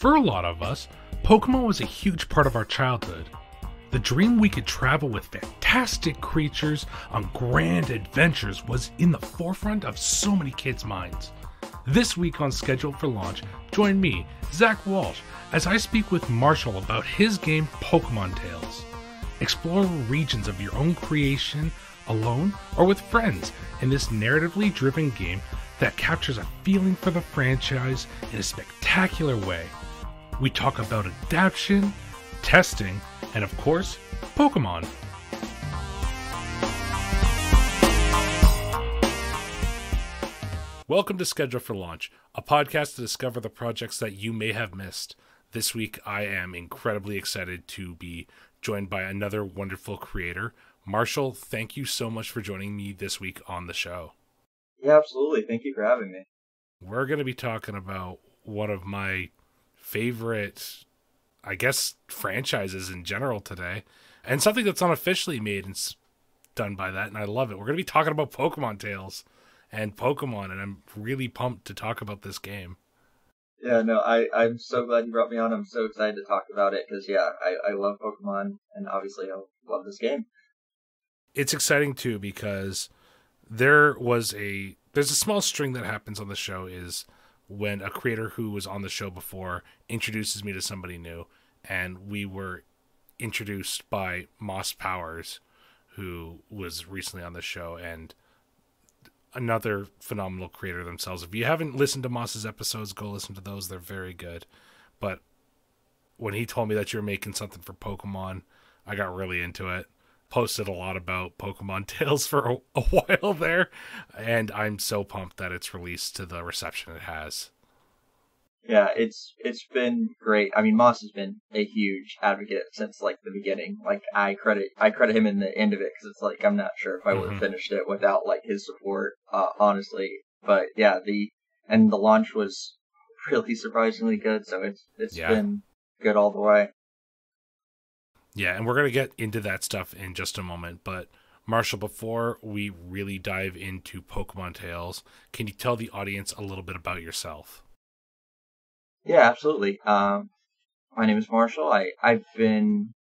For a lot of us, Pokemon was a huge part of our childhood. The dream we could travel with fantastic creatures on grand adventures was in the forefront of so many kids' minds. This week on Schedule for Launch, join me, Zach Walsh, as I speak with Marshall about his game Pokemon Tales. Explore regions of your own creation, alone or with friends, in this narratively driven game that captures a feeling for the franchise in a spectacular way. We talk about adaptation, testing, and of course, Pokemon. Welcome to Schedule for Launch, a podcast to discover the projects that you may have missed. This week, I am incredibly excited to be joined by another wonderful creator. Marshall, thank you so much for joining me this week on the show. Yeah, absolutely. Thank you for having me. We're going to be talking about one of my favorite, I guess, franchises in general today, and something that's unofficially made and done by that, and I love it. We're going to be talking about Pokemon Tales and Pokemon, and I'm really pumped to talk about this game. Yeah, no, I'm so glad you brought me on. I'm so excited to talk about it because, yeah, I love Pokemon, and obviously I love this game. It's exciting, too, because there's a small string that happens on the show is when a creator who was on the show before introduces me to somebody new, and we were introduced by Moss Powers, who was recently on the show, and another phenomenal creator themselves. If you haven't listened to Moss's episodes, go listen to those. They're very good. But when he told me that you were making something for Pokemon, I got really into it. Posted a lot about Pokemon Tales for a while there, and I'm so pumped that it's released to the reception it has. Yeah, it's been great. I mean, Moss has been a huge advocate since like the beginning. Like I credit him in the end of it because it's like I'm not sure if I would have finished it without like his support, honestly. But yeah, the launch was really surprisingly good, so it's been good all the way. Yeah, and we're going to get into that stuff in just a moment, but Marshall, before we really dive into Pokemon Tales, can you tell the audience a little bit about yourself? Yeah, absolutely. My name is Marshall. I've been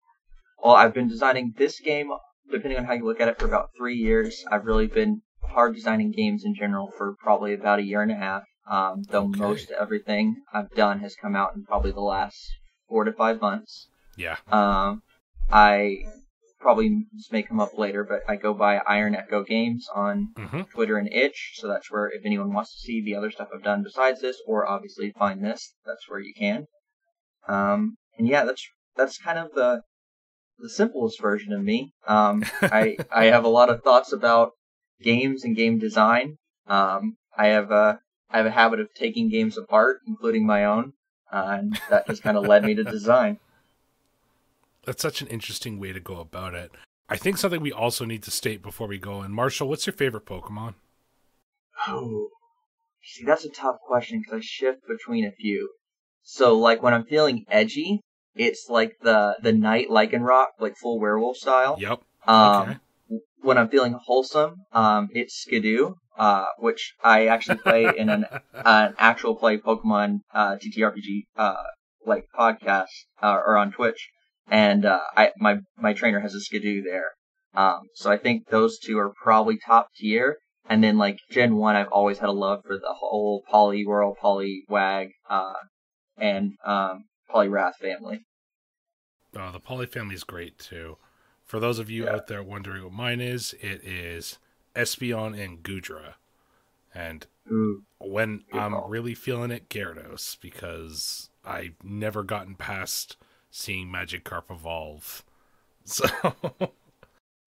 designing this game, depending on how you look at it, for about 3 years. I've really been hard designing games in general for probably about a year and a half. Most everything I've done has come out in probably the last 4 to 5 months. Yeah. I probably this may come up later, but I go by Iron Echo Games on Twitter and Itch, so that's where if anyone wants to see the other stuff I've done besides this, or obviously find this, that's where you can. And yeah, that's kind of the simplest version of me. I have a lot of thoughts about games and game design. I have a habit of taking games apart, including my own, and that just kind of led me to design. That's such an interesting way to go about it. I think something we also need to state before we go in. Marshall, what's your favorite Pokemon? Oh, see, that's a tough question because I shift between a few. So, like, when I'm feeling edgy, it's like the Night Lycanroc, like full werewolf style. Yep. Okay. When I'm feeling wholesome, it's Skidoo, which I actually play in an actual play Pokemon TTRPG like podcast or on Twitch. And my trainer has a Skidoo there. So I think those two are probably top tier. And then like Gen 1, I've always had a love for the whole Poliwhirl, Poliwag, and Poliwrath family. Oh, the Poly family is great too. For those of you out there wondering what mine is, it is Espeon and Goodra. And when I'm really feeling it, Gyarados, because I've never gotten past seeing Magikarp evolve. So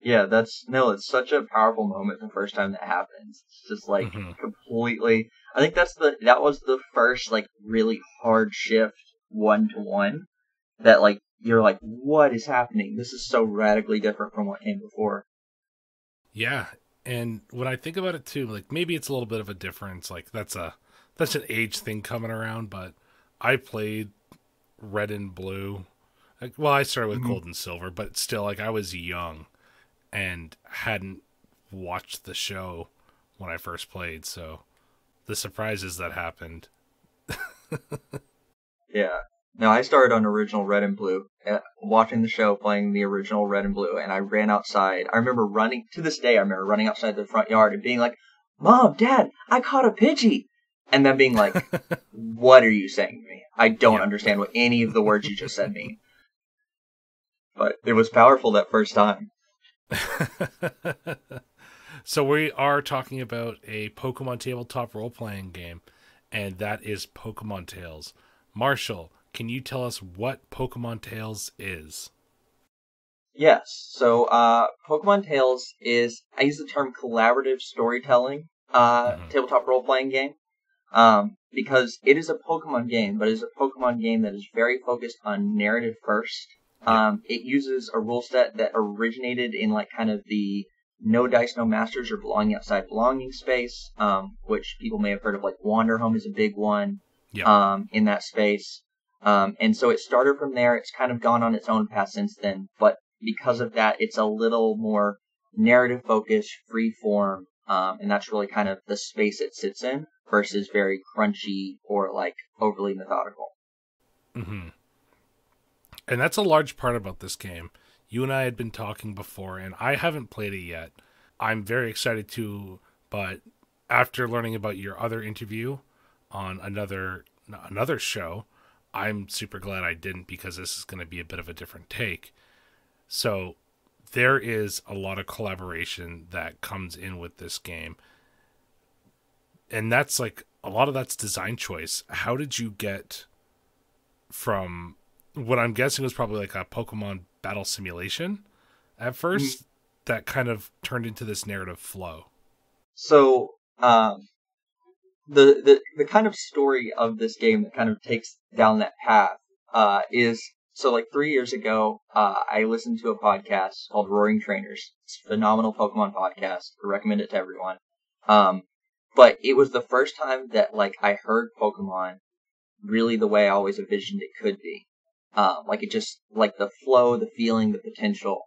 yeah, it's such a powerful moment the first time that happens. It's just like completely. I think that was the first like really hard shift 1-to-1 that like you're like, what is happening? This is so radically different from what came before. Yeah, and when I think about it too, like maybe it's a little bit of a difference. Like that's an age thing coming around, but I played Red and Blue. Well, I started with Gold and Silver, but still, like, I was young and hadn't watched the show when I first played, so the surprises that happened. Yeah. No, I started on original Red and Blue, watching the show, playing the original Red and Blue, and I ran outside. I remember running, to this day, I remember running outside the front yard and being like, Mom, Dad, I caught a Pidgey! And then being like, what are you saying to me? I don't understand what any of the words you just said mean. But it was powerful that first time. So we are talking about a Pokemon tabletop role-playing game, and that is Pokemon Tales. Marshall, can you tell us what Pokemon Tales is? Yes. So, Pokemon Tales is, I use the term collaborative storytelling, tabletop role-playing game, because it is a Pokemon game, but it is a Pokemon game that is very focused on narrative first. It uses a rule set that originated in like kind of the no dice, no masters or belonging outside belonging space, which people may have heard of, like Wanderhome is a big one, in that space. And so it started from there. It's kind of gone on its own path since then, but because of that, it's a little more narrative focused, free form, and that's really kind of the space it sits in versus very crunchy or like overly methodical. Mm-hmm. And that's a large part about this game. You and I had been talking before, and I haven't played it yet. I'm very excited to, but after learning about your other interview on another show, I'm super glad I didn't, because this is going to be a bit of a different take. So there is a lot of collaboration that comes in with this game. And that's like, a lot of that's design choice. How did you get from what I'm guessing was probably like a Pokemon battle simulation at first, that kind of turned into this narrative flow? So, the kind of story of this game that kind of takes down that path, is, so like 3 years ago, I listened to a podcast called Roaring Trainers. It's a phenomenal Pokemon podcast. I recommend it to everyone. But it was the first time that like I heard Pokemon really the way I always envisioned it could be. Like it just, like the flow, the feeling, the potential.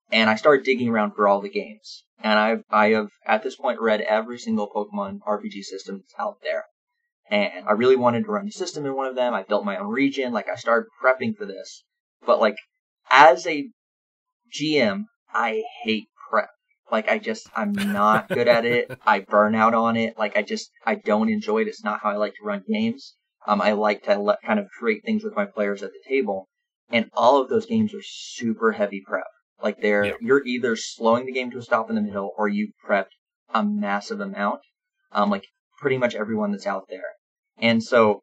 And I started digging around for all the games. And I have at this point read every single Pokemon RPG system that's out there. And I really wanted to run the system in one of them. I built my own region. Like I started prepping for this. But like as a GM, I hate prep. Like I'm not good at it. I burn out on it. Like I don't enjoy it. It's not how I like to run games. I like to kind of create things with my players at the table. And all of those games are super heavy prep. Like you're either slowing the game to a stop in the middle or you've prepped a massive amount. Like pretty much everyone that's out there. And so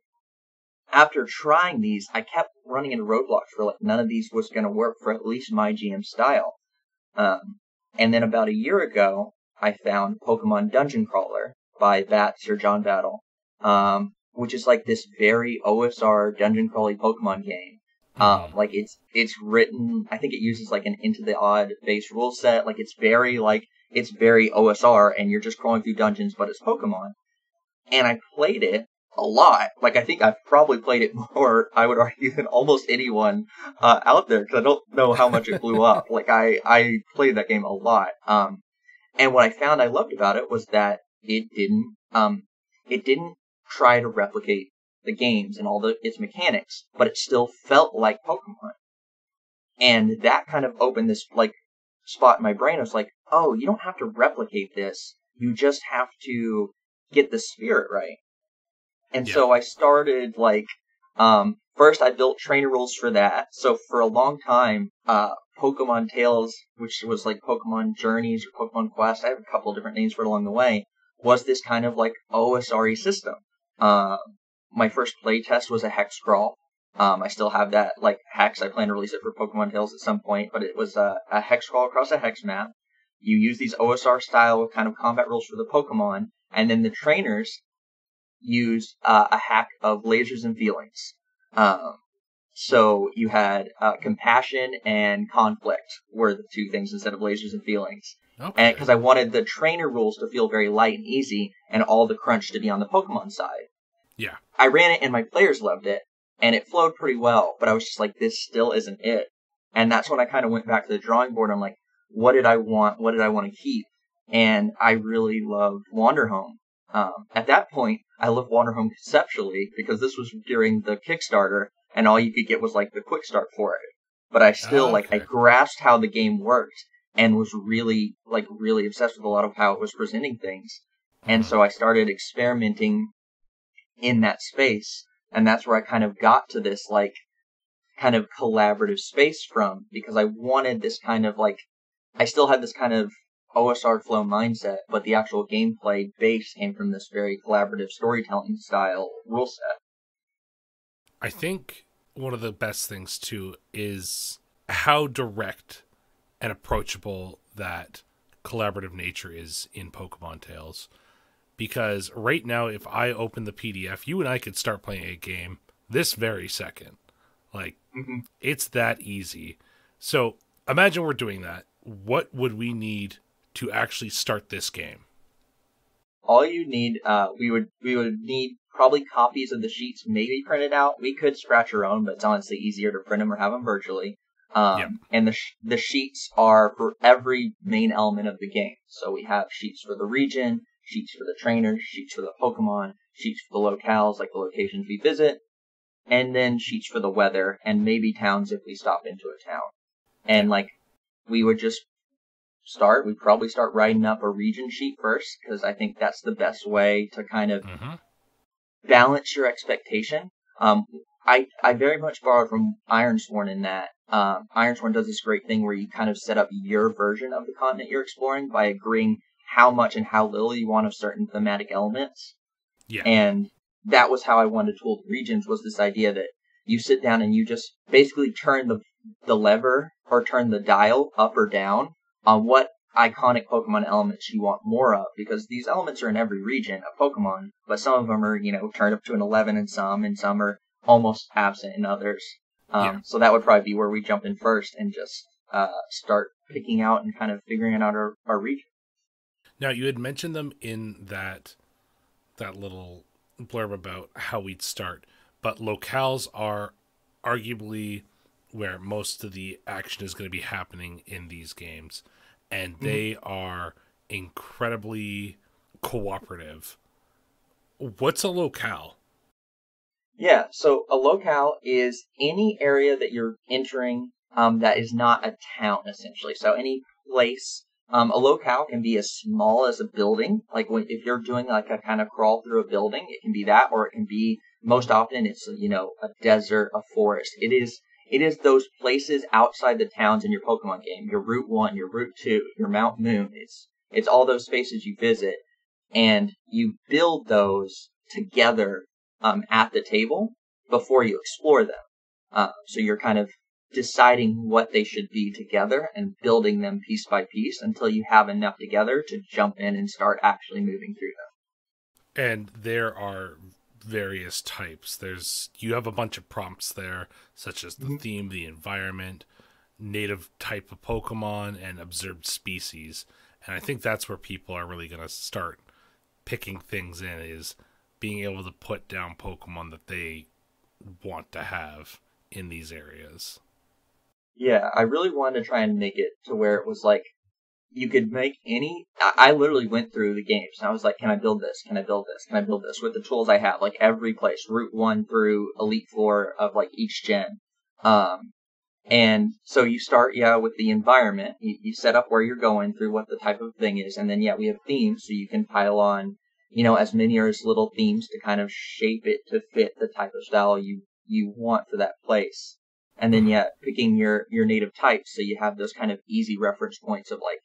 after trying these, I kept running into roadblocks for like none of these was going to work for at least my GM style. And then about a year ago, I found Pokemon Dungeon Crawler by Sir John Battle, which is like this very OSR dungeon crawly Pokemon game. Like it's written, I think it uses like an Into the Odd base rule set. Like it's very OSR, and you're just crawling through dungeons, but it's Pokemon. And I played it a lot. Like I think I've probably played it more, I would argue, than almost anyone out there, because I don't know how much it blew up. Like I played that game a lot. And what I found I loved about it was that it didn't try to replicate the games and all its mechanics, but it still felt like Pokemon. And that kind of opened this like spot in my brain. I was like, oh, you don't have to replicate this. You just have to get the spirit right. And so I started like, first I built trainer rules for that. So for a long time, Pokemon Tales, which was like Pokemon Journeys or Pokemon Quest, I have a couple of different names for it along the way, was this kind of like OSR system. My first playtest was a hex crawl. I still have that like hex. I plan to release it for Pokemon Tales at some point, but it was a hex crawl across a hex map. You use these OSR style kind of combat rules for the Pokemon, and then the trainers used a hack of lasers and feelings. So you had compassion and conflict were the two things instead of lasers and feelings. Okay. And because I wanted the trainer rules to feel very light and easy, and all the crunch to be on the Pokemon side. Yeah. I ran it and my players loved it, and it flowed pretty well, but I was just like, this still isn't it. And that's when I kind of went back to the drawing board. I'm like, what did I want? What did I want to keep? And I really loved Wanderhome. At that point, I loved Wanderhome conceptually because this was during the Kickstarter, and all you could get was like the quick start for it. But I still I Okay. grasped how the game worked and was really obsessed with a lot of how it was presenting things. And Mm-hmm. so I started experimenting in that space, and that's where I kind of got to this kind of collaborative space from, because I wanted this kind of I still had this kind of OSR flow mindset, but the actual gameplay base came from this very collaborative storytelling style rule set. I think one of the best things too is how direct and approachable that collaborative nature is in Pokemon Tales. Because right now, if I open the PDF, you and I could start playing a game this very second. Like, Mm-hmm. it's that easy. So imagine we're doing that. What would we need to actually start this game? All you need, we would need probably copies of the sheets, maybe printed out. We could scratch our own, but it's honestly easier to print them or have them virtually. Yep. And the sheets are for every main element of the game. So we have sheets for the region, sheets for the trainers, sheets for the Pokemon, sheets for the locales, like the locations we visit, and then sheets for the weather, and maybe towns if we stop into a town. Yeah. And we would just we'd probably start writing up a region sheet first, because I think that's the best way to kind of Mm-hmm. balance your expectation. I very much borrowed from Ironsworn in that. Ironsworn does this great thing where you kind of set up your version of the continent you're exploring by agreeing how much and how little you want of certain thematic elements. Yeah. And that was how I wanted to tool the regions, was this idea that you sit down and you just basically turn the lever or turn the dial up or down on what iconic Pokemon elements you want more of, because these elements are in every region of Pokemon, but some of them are, turned up to an 11 in some, and some are almost absent in others. Yeah. So that would probably be where we jump in first and just start picking out and kind of figuring out our region. Now, you had mentioned them in that little blurb about how we'd start, but locales are arguably where most of the action is going to be happening in these games, and Mhm. they are incredibly cooperative. What's a locale? Yeah, so a locale is any area that you're entering that is not a town, essentially. So any place. A locale can be as small as a building. Like if you're doing like a kind of crawl through a building, it can be that, or it can be, most often it's a desert, a forest. It is those places outside the towns in your Pokemon game. Your Route 1, your Route 2, your Mount Moon. It's all those spaces you visit, and you build those together at the table before you explore them. So you're kind of deciding what they should be together and building them piece by piece until you have enough together to jump in and start actually moving through And there are various types. You have a bunch of prompts there, such as the them. theme, the environment, native type of Pokemon, and observed species. And I think that's where people are really going to start picking things in, is being able to put down Pokemon that they want to have in these areas. Yeah, I really wanted to try and make it to where it was like you could make any. I literally went through the games and I was like, can I build this? Can I build this? Can I build this with the tools I have? Like every place, Route 1 through Elite Four of like each gen. Um, And so you start, with the environment. You set up where you're going through what the type of thing is. And then, we have themes. So you can pile on, as many or as little themes to kind of shape it to fit the type of style you want for that place. And then, Mm-hmm. picking your native types. So you have those kind of easy reference points of like,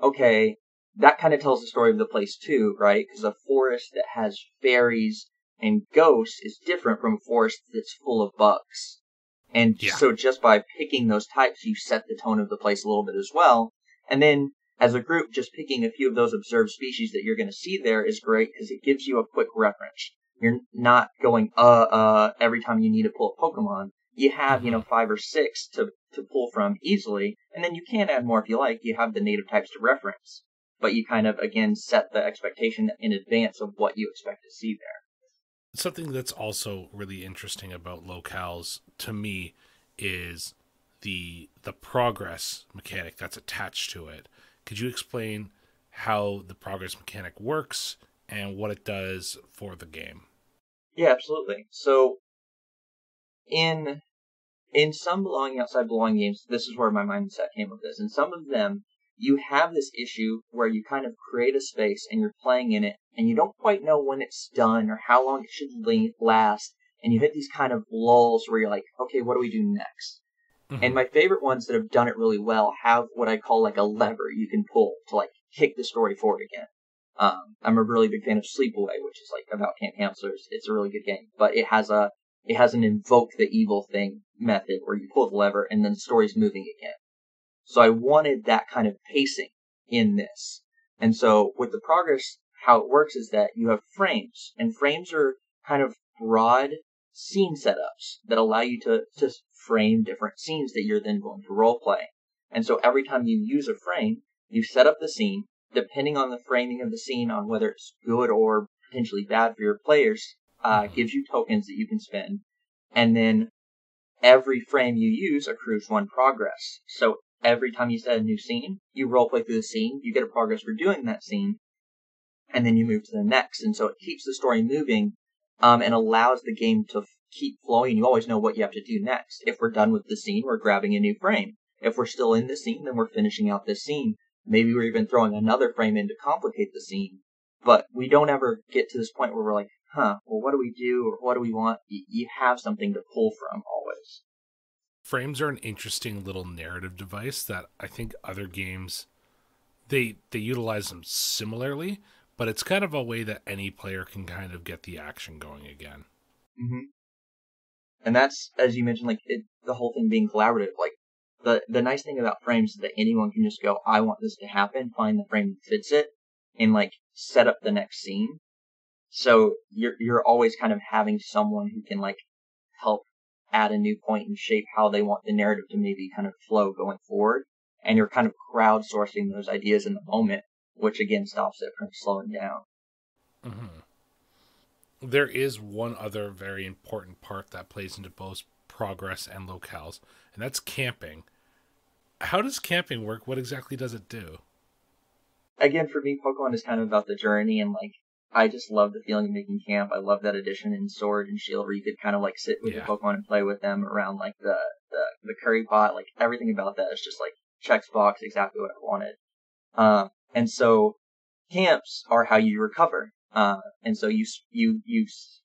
okay, that kind of tells the story of the place too, right? Because a forest that has fairies and ghosts is different from a forest that's full of bugs. And Yeah. so just by picking those types, you set the tone of the place a little bit as well. And then as a group, just picking a few of those observed species that you're going to see there is great because it gives you a quick reference. You're not going, every time you need to pull a Pokemon. You have, Mm-hmm. 5 or 6 to pull from easily. And then you can add more if you like. You have the native types to reference. But you kind of, again, set the expectation in advance of what you expect to see there. Something that's also really interesting about locales to me is the progress mechanic that's attached to it. Could you explain how the progress mechanic works and what it does for the game? Yeah, absolutely. So in some belonging outside belonging games, this is where my mindset came with this. In some of them, you have this issue where you kind of create a space and you're playing in it, and you don't quite know when it's done or how long it should last, and you hit these kind of lulls where you're like, okay, what do we do next? Mm-hmm. And my favorite ones that have done it really well have what I call like a lever you can pull to like kick the story forward again. I'm a really big fan of Sleepaway, which is like about camp counselors. It's a really good game, but it has an invoke the evil thing method where you pull the lever and then the story's moving again. So I wanted that kind of pacing in this. And so with the progress, how it works is that you have frames, and frames are kind of broad scene setups that allow you to frame different scenes that you're then going to role play. And so every time you use a frame, you set up the scene, depending on the framing of the scene, on whether it's good or potentially bad for your players, gives you tokens that you can spend. And then every frame you use accrues 1 progress. So every time you set a new scene, you roleplay through the scene, you get a progress for doing that scene, and then you move to the next. And so it keeps the story moving, and allows the game to keep flowing. You always know what you have to do next. If we're done with the scene, we're grabbing a new frame. If we're still in the scene, then we're finishing out this scene. Maybe we're even throwing another frame in to complicate the scene. But we don't ever get to this point where we're like, well, what do we do, or what do we want? You have something to pull from always. Frames are an interesting little narrative device that I think other games, they utilize them similarly, but it's kind of a way that any player can kind of get the action going again. Mm-hmm. And that's, as you mentioned, like the whole thing being collaborative. Like the nice thing about frames is that anyone can just go, I want this to happen, find the frame that fits it, and like set up the next scene. So you're always kind of having someone who can like help add a new point and shape how they want the narrative to maybe kind of flow going forward. And you're kind of crowdsourcing those ideas in the moment, which again stops it from slowing down. Mm-hmm. There is one other very important part that plays into both progress and locales, and that's camping. How does camping work? What exactly does it do? Again, for me, Pokemon is kind of about the journey, and like I just love the feeling of making camp. I love that addition in Sword and Shield where you could kind of like sit with your Pokemon and play with them around like the curry pot. Like everything about that is just like checks box exactly what I wanted. And so camps are how you recover. And so you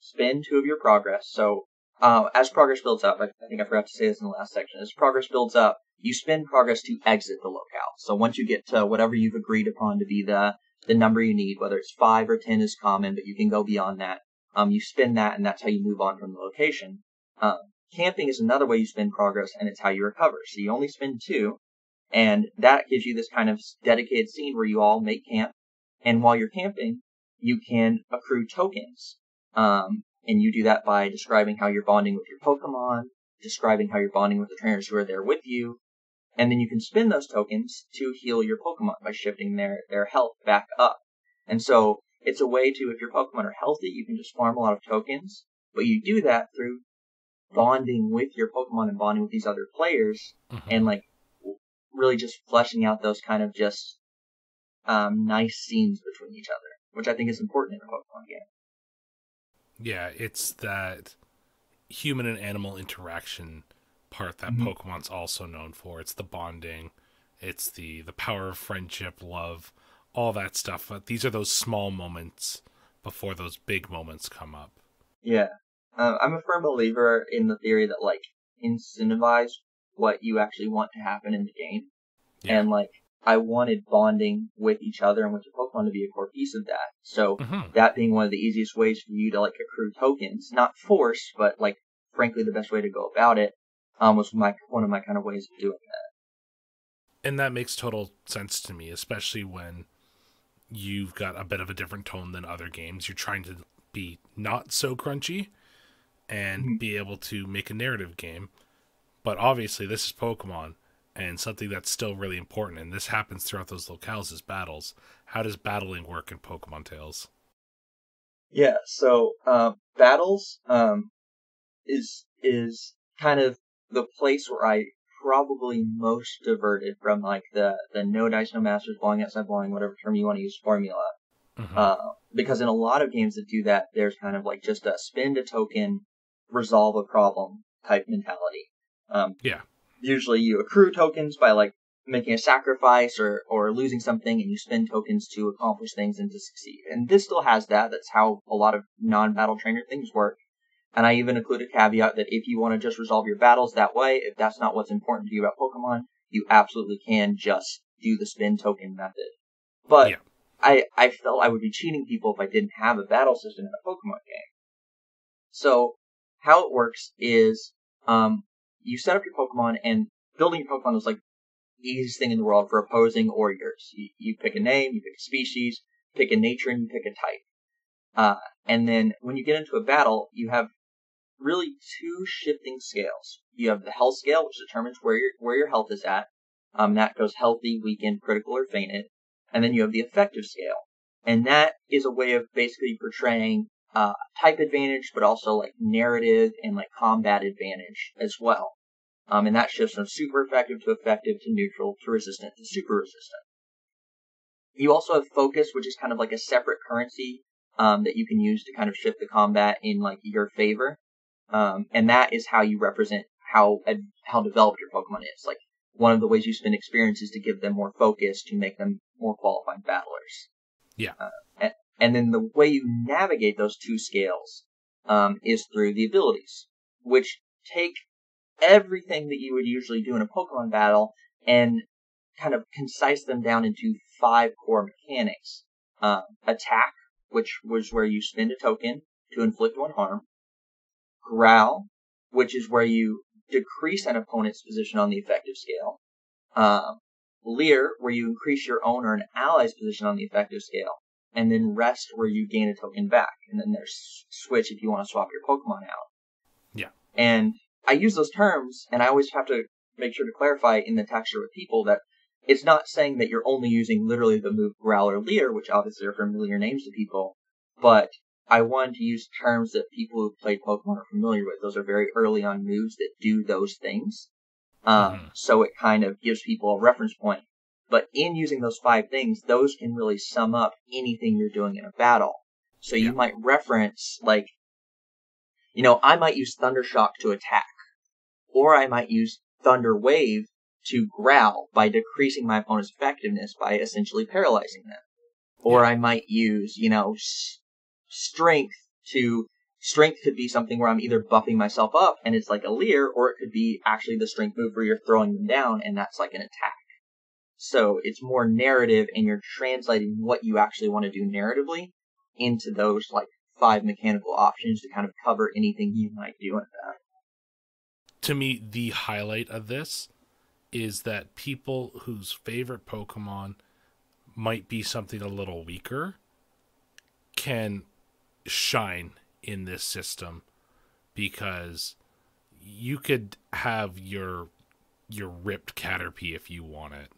spend 2 of your progress. So as progress builds up, I think I forgot to say this in the last section. As progress builds up, you spend progress to exit the locale. So once you get to whatever you've agreed upon to be the number you need, whether it's 5 or 10 is common, but you can go beyond that. You spend that, and that's how you move on from the location. Camping is another way you spend progress, and it's how you recover. So you only spend 2, and that gives you this kind of dedicated scene where you all make camp. And while you're camping, you can accrue tokens. And you do that by describing how you're bonding with your Pokemon, describing how you're bonding with the trainers who are there with you. And then you can spend those tokens to heal your Pokemon by shifting their health back up. And so it's a way to, if your Pokemon are healthy, you can just farm a lot of tokens. But you do that through bonding with your Pokemon and bonding with these other players. Mm-hmm. And like really just fleshing out those kind of just nice scenes between each other, which I think is important in a Pokemon game. Yeah, it's that human and animal interaction part that Mm-hmm. Pokemon's also known for. It's the bonding, it's the power of friendship, love, all that stuff. But these are those small moments before those big moments come up. Yeah. I'm a firm believer in the theory that, like, incentivize what you actually want to happen in the game. Yeah. And, like, I wanted bonding with each other and with your Pokemon to be a core piece of that. So that being one of the easiest ways for you to, like, accrue tokens, not force, but, like, frankly, the best way to go about it, was one of my kind of ways of doing that. And that makes total sense to me, especially when you've got a bit of a different tone than other games. You're trying to be not so crunchy and be able to make a narrative game. But obviously, this is Pokemon, and something that's still really important, and this happens throughout those locales, is battles. How does battling work in Pokemon Tales? Yeah, so battles is kind of the place where I probably most diverted from like the no dice, no masters, belonging outside belonging, whatever term you want to use, formula. Because in a lot of games that do that, there's kind of like just a spend a token, resolve a problem, type mentality. Yeah. Usually you accrue tokens by like making a sacrifice or losing something, and you spend tokens to accomplish things and to succeed. And this still has that. That's how a lot of non-battle trainer things work. And I even include a caveat that if you want to just resolve your battles that way, if that's not what's important to you about Pokemon, you absolutely can just do the spin token method. But yeah. I felt I would be cheating people if I didn't have a battle system in a Pokemon game. So how it works is you set up your Pokemon, and building your Pokemon is like the easiest thing in the world for opposing or yours. You pick a name, you pick a species, pick a nature, and you pick a type. And then when you get into a battle, you have really two shifting scales. You have the health scale, which determines where your health is at. That goes healthy, weakened, critical, or fainted. And then you have the effective scale. And that is a way of basically portraying type advantage, but also like narrative and like combat advantage as well. And that shifts from super effective to neutral to resistant to super resistant. You also have focus, which is kind of like a separate currency that you can use to kind of shift the combat in like your favor. And that is how you represent how developed your Pokemon is. Like one of the ways you spend experience is to give them more focus to make them more qualified battlers. Yeah. And then the way you navigate those two scales is through the abilities, which take everything that you would usually do in a Pokemon battle and kind of concise them down into 5 core mechanics. Attack, which was where you spend a token to inflict 1 harm. Growl, which is where you decrease an opponent's position on the effective scale. Leer, where you increase your own or an ally's position on the effective scale. And then Rest, where you gain a token back. And then there's Switch if you want to swap your Pokemon out. Yeah. And I use those terms, and I always have to make sure to clarify in the texture with people that it's not saying that you're only using literally the move Growl or Leer, which obviously are familiar names to people, but I wanted to use terms that people who've played Pokemon are familiar with. Those are very early on moves that do those things. So it kind of gives people a reference point. But in using those 5 things, those can really sum up anything you're doing in a battle. So you might reference, like, I might use Thunder Shock to attack. Or I might use Thunder Wave to growl by decreasing my opponent's effectiveness by essentially paralyzing them. Or I might use, Strength to... Strength could be something where I'm either buffing myself up and it's like a Leer, or it could be actually the Strength move where you're throwing them down and that's like an attack. So it's more narrative, and you're translating what you actually want to do narratively into those like 5 mechanical options to kind of cover anything you might do in that. To me, the highlight of this is that people whose favorite Pokemon might be something a little weaker can shine in this system, because you could have your ripped Caterpie if you want it.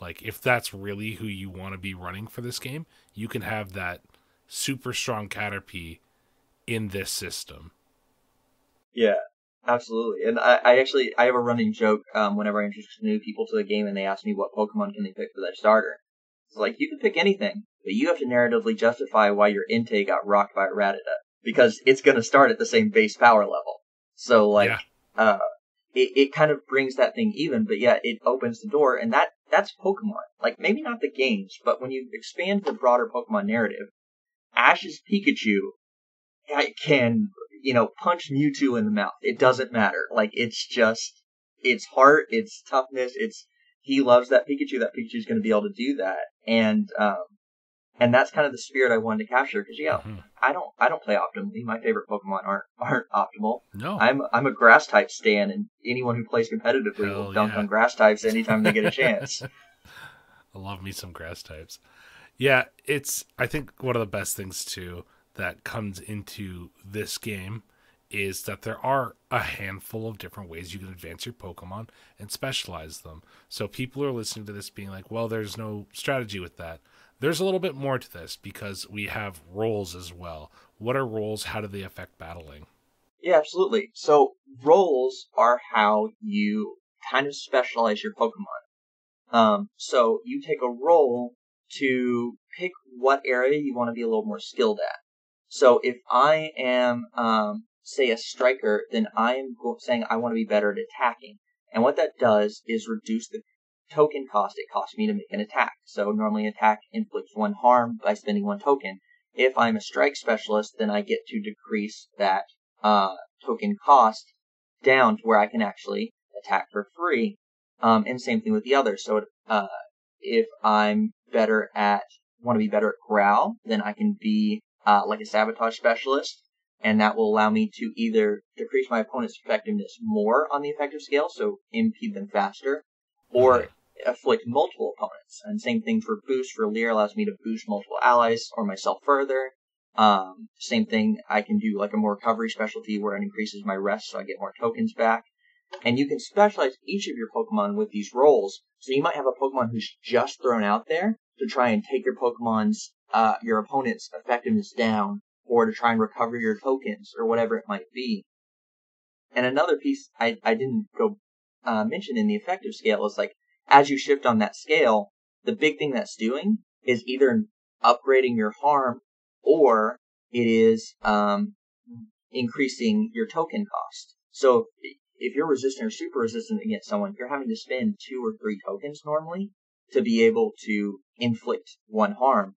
Like, if that's really who you want to be running for this game, you can have that super strong Caterpie in this system. Yeah, absolutely. And I have a running joke whenever I introduce new people to the game and they ask me what Pokemon can they pick for their starter. It's like, you can pick anything, but you have to narratively justify why your Entei got rocked by a Rattata, because it's going to start at the same base power level. So, like, it kind of brings that thing even, but yeah, it opens the door, and that's Pokemon. Like, maybe not the games, but when you expand the broader Pokemon narrative, Ash's Pikachu can, punch Mewtwo in the mouth. It doesn't matter. Like, it's just, it's heart, it's toughness, he loves that Pikachu. That Pikachu's going to be able to do that. And that's kind of the spirit I wanted to capture, because, I don't play optimally. My favorite Pokemon aren't optimal. No. I'm a grass type stan, and anyone who plays competitively will dunk on grass types anytime they get a chance. I love me some grass types. Yeah, it's, I think, one of the best things too that comes into this game is that there are a handful of different ways you can advance your Pokemon and specialize them. So people are listening to this being like, well, there's no strategy with that. There's a little bit more to this, because we have roles as well. What are roles? How do they affect battling? Yeah, absolutely. So roles are how you kind of specialize your Pokemon. So you take a role to pick what area you want to be a little more skilled at. So if I am say, a striker, then I'm saying I want to be better at attacking. And what that does is reduce the token cost it costs me to make an attack. So normally attack inflicts 1 harm by spending 1 token. If I'm a strike specialist, then I get to decrease that token cost down to where I can actually attack for free. And same thing with the others. So if I'm want to be better at growl, then I can be like a sabotage specialist, and that will allow me to either decrease my opponent's effectiveness more on the effective scale, so impede them faster, or afflict multiple opponents. And same thing for boost. For Lear, allows me to boost multiple allies or myself further. Same thing, I can do like a more recovery specialty where it increases my rest so I get more tokens back. And you can specialize each of your Pokemon with these roles. So you might have a Pokemon who's just thrown out there to try and take your your opponent's effectiveness down, or to try and recover your tokens, or whatever it might be. And another piece I didn't go mention in the effective scale is, like, as you shift on that scale, the big thing that's doing is either upgrading your harm, or it is increasing your token cost. So if you're resistant or super resistant against someone, you're having to spend 2 or 3 tokens normally to be able to inflict 1 harm.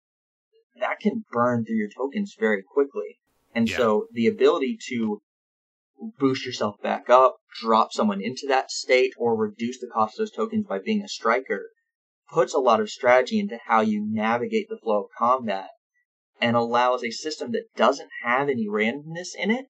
That can burn through your tokens very quickly. And so the ability to boost yourself back up, drop someone into that state, or reduce the cost of those tokens by being a striker puts a lot of strategy into how you navigate the flow of combat, and allows a system that doesn't have any randomness in it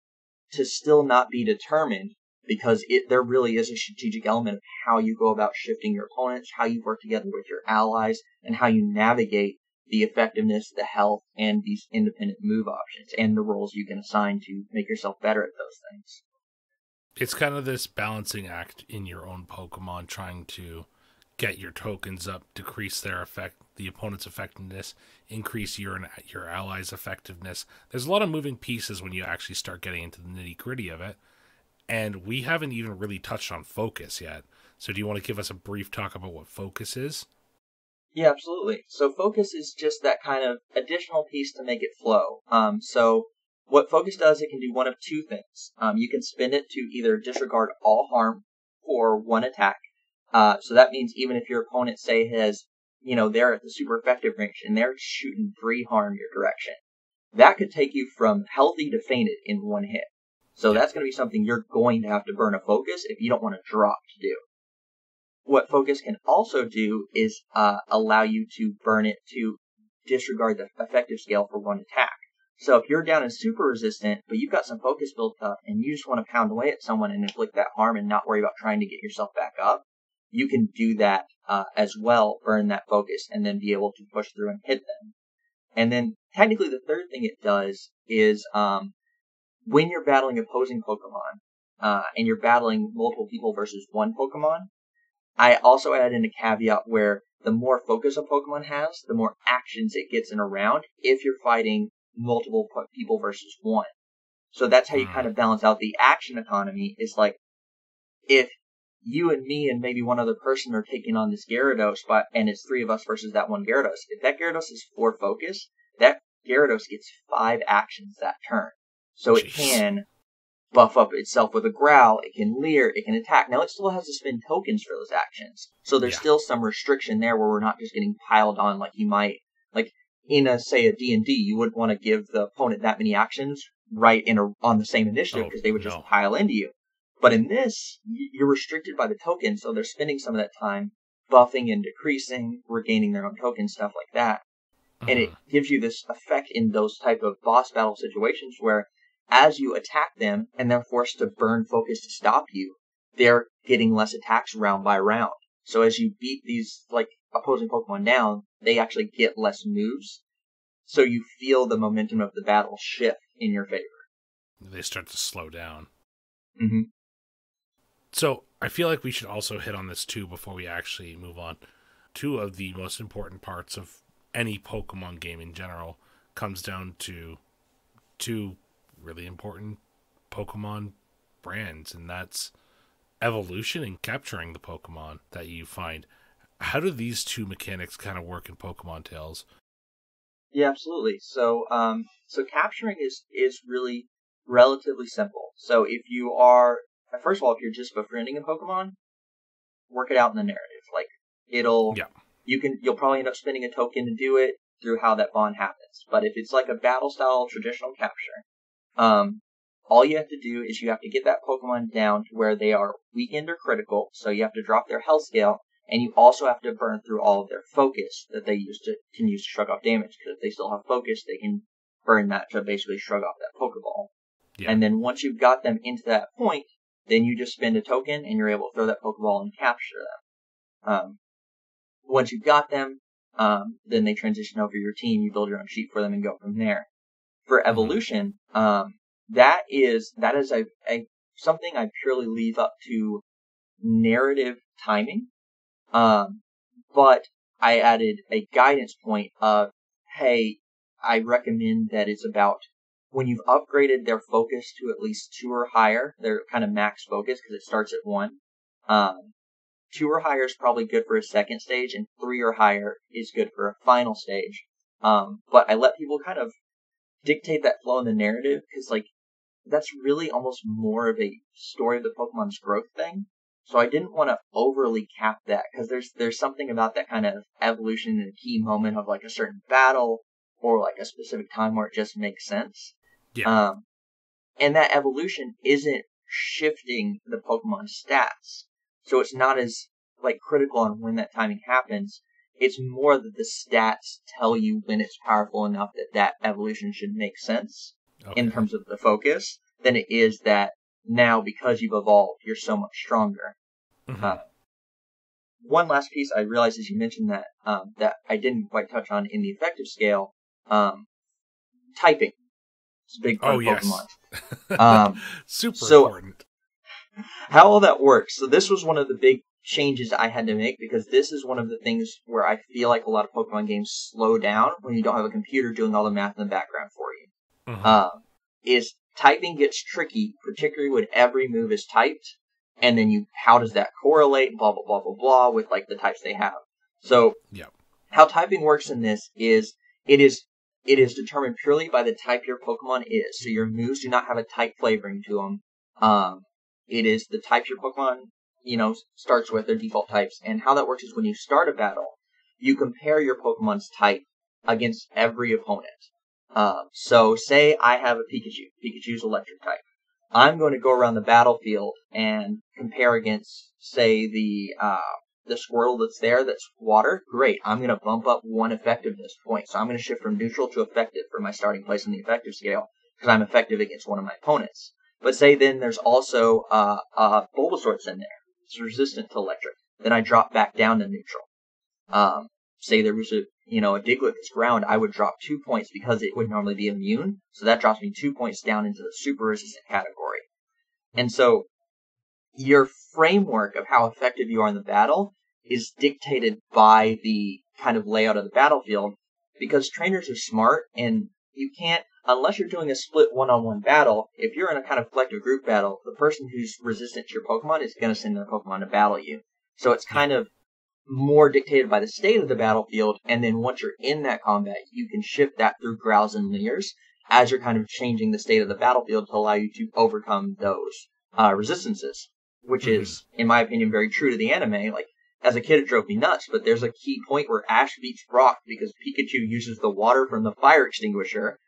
to still not be determined, because there really is a strategic element of how you go about shifting your opponents, how you work together with your allies, and how you navigate the effectiveness, the health, and these independent move options, and the roles you can assign to make yourself better at those things. It's kind of this balancing act in your own Pokemon, trying to get your tokens up, decrease their effect, the opponent's effectiveness, increase your allies' effectiveness. There's a lot of moving pieces when you actually start getting into the nitty-gritty of it, and we haven't even really touched on focus yet. So do you want to give us a brief talk about what focus is? Yeah, absolutely. So focus is just that kind of additional piece to make it flow. So what focus does, it can do one of 2 things. You can spend it to either disregard all harm for 1 attack. So that means even if your opponent, say, has, they're at the super effective range and they're shooting 3 harm your direction, that could take you from healthy to fainted in 1 hit. So that's going to be something you're going to have to burn a focus if you don't want to drop to do. What focus can also do is allow you to burn it to disregard the effective scale for 1 attack. So if you're down in super resistant, but you've got some focus built up, and you just want to pound away at someone and inflict that harm and not worry about trying to get yourself back up, you can do that as well, burn that focus, and then be able to push through and hit them. And then technically the third thing it does is when you're battling opposing Pokemon, and you're battling multiple people versus 1 Pokemon, I also add in a caveat where the more focus a Pokemon has, the more actions it gets in a round if you're fighting multiple people versus 1. So that's how you kind of balance out the action economy. Is like, if you and me and maybe 1 other person are taking on this Gyarados, and it's 3 of us versus that 1 Gyarados, if that Gyarados is 4 focus, that Gyarados gets 5 actions that turn. So it can buff up itself with a growl, it can leer, it can attack. Now it still has to spend tokens for those actions. So there's still some restriction there where we're not just getting piled on like you might, like in a D&D, you wouldn't want to give the opponent that many actions right on the same initiative, because they would just pile into you. But in this, you're restricted by the token, so they're spending some of that time buffing and decreasing, regaining their own tokens, stuff like that. And it gives you this effect in those type of boss battle situations where, as you attack them and they're forced to burn focus to stop you, they're getting less attacks round by round. So as you beat these opposing Pokemon down, they actually get less moves. So you feel the momentum of the battle shift in your favor. They start to slow down. Mm-hmm. So I feel like we should also hit on this too before we actually move on. 2 of the most important parts of any Pokemon game in general comes down to 2 really important Pokemon brands, and that's evolution and capturing the Pokemon that you find. How do these 2 mechanics kind of work in Pokemon Tales? Yeah, absolutely. So capturing is really relatively simple. So if you are, first of all, if you're just befriending a Pokemon, work it out in the narrative. Like, Yeah. you'll probably end up spending a token to do it through how that bond happens. But if it's like a battle style traditional capture, all you have to do is you have to get that Pokemon down to where they are weakened or critical. So you have to drop their health scale, and you also have to burn through all of their focus that they can use to shrug off damage. Because if they still have focus, they can burn that to basically shrug off that Pokeball. Yeah. And then once you've got them into that point, then you just spend a token and you're able to throw that Pokeball and capture them. Once you've got them, then they transition over your team. You build your own sheet for them and go from there. For evolution, that is something I purely leave up to narrative timing. But I added a guidance point of, hey, I recommend that it's about when you've upgraded their focus to at least 2 or higher, their kind of max focus, because it starts at 1. 2 or higher is probably good for a second stage, and 3 or higher is good for a final stage. But I let people kind of dictate that flow in the narrative, because, like, that's really almost more of a story of the Pokemon's growth thing. So I didn't want to overly cap that, because there's something about that kind of evolution in a key moment of, like, a certain battle, or, like, a specific time where it just makes sense. Yeah. And that evolution isn't shifting the Pokemon's stats. So it's not as, like, critical on when that timing happens. It's more that the stats tell you when it's powerful enough that evolution should make sense in terms of the focus than it is that now, because you've evolved, you're so much stronger. One last piece I realized as you mentioned that I didn't quite touch on in the effective scale, typing. It's a big part of Pokemon. Super important. How all that works. So this was one of the big changes I had to make, because this is one of the things where I feel like a lot of Pokemon games slow down when you don't have a computer doing all the math in the background for you. Is typing gets tricky, particularly when every move is typed, and then how does that correlate, blah, blah, blah, blah, blah, with, like, the types they have. So, how typing works in this is, it is determined purely by the type your Pokemon is. So your moves do not have a type flavoring to them. It is the types your Pokemon, starts with, their default types. And how that works is when you start a battle, you compare your Pokemon's type against every opponent. So say I have a Pikachu. Pikachu's electric type. I'm going to go around the battlefield and compare against, say, the Squirtle that's there that's water. Great. I'm going to bump up 1 effectiveness point. So I'm going to shift from neutral to effective for my starting place in the effective scale, because I'm effective against one of my opponents. But say then there's also Bulbasaur that's in there. It's resistant to electric. Then I drop back down to neutral. Say there was a Diglett that's ground, I would drop 2 points because it would normally be immune. So that drops me 2 points down into the super resistant category. And so your framework of how effective you are in the battle is dictated by the kind of layout of the battlefield, because trainers are smart, and you can't, unless you're doing a split one-on-one battle, if you're in a kind of collective group battle, the person who's resistant to your Pokemon is going to send their Pokemon to battle you. So it's kind of more dictated by the state of the battlefield, and then once you're in that combat, you can shift that through growls and leers as you're kind of changing the state of the battlefield to allow you to overcome those resistances, which is, in my opinion, very true to the anime. Like, as a kid, it drove me nuts, but there's a key point where Ash beats Brock because Pikachu uses the water from the fire extinguisher